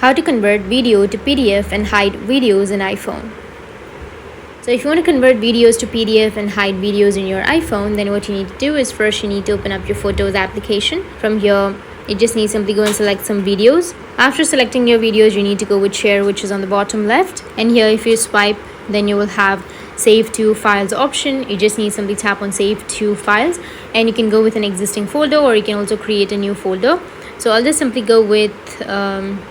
How to convert video to PDF and hide videos in iPhone. So if you want to convert videos to PDF and hide videos in your iPhone, then what you need to do is first you need to open up your Photos application. From here, you just need to simply go and select some videos. After selecting your videos, you need to go with share, which is on the bottom left. And here if you swipe, then you will have save to files option. You just need to simply tap on save to files, and you can go with an existing folder, or you can also create a new folder. So I'll just simply go with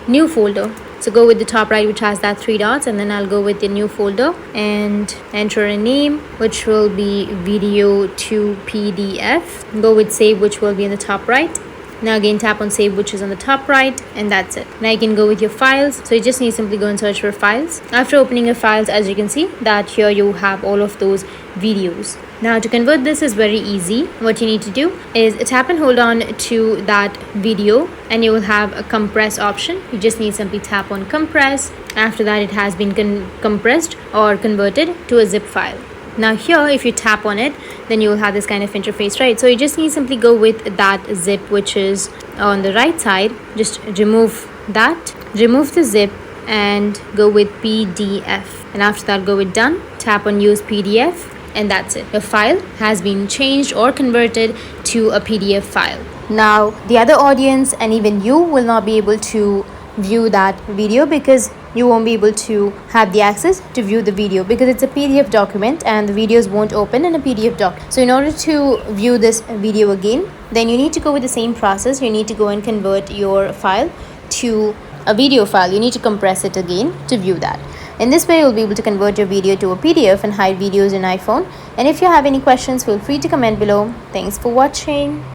new folder. So go with the top right, which has that 3 dots, and then I'll go with the new folder and enter a name, which will be video to PDF. Go with save, which will be in the top right. Now again tap on save, which is on the top right, and that's it. Now you can go with your files. So you just need to simply go and search for files. After opening your files, as you can see that here you have all of those videos. Now to convert this is very easy. What you need to do is tap and hold on to that video, and you will have a compress option. You just need to simply tap on compress. After that, it has been compressed or converted to a zip file. Now here if you tap on it, then you will have this kind of interface, right? So you just need to simply go with that zip, which is on the right side. Just remove that, remove the zip, and go with PDF, and after that go with done. Tap on use PDF, and that's it. Your file has been changed or converted to a PDF file. Now the other audience and even you will not be able to view that video, because you won't be able to have the access to view the video, because it's a PDF document and the videos won't open in a PDF doc. So in order to view this video again, then you need to go with the same process. You need to go and convert your file to a video file. You need to compress it again to view that. In this way, you'll be able to convert your video to a PDF and hide videos in iPhone. And if you have any questions, feel free to comment below. Thanks for watching.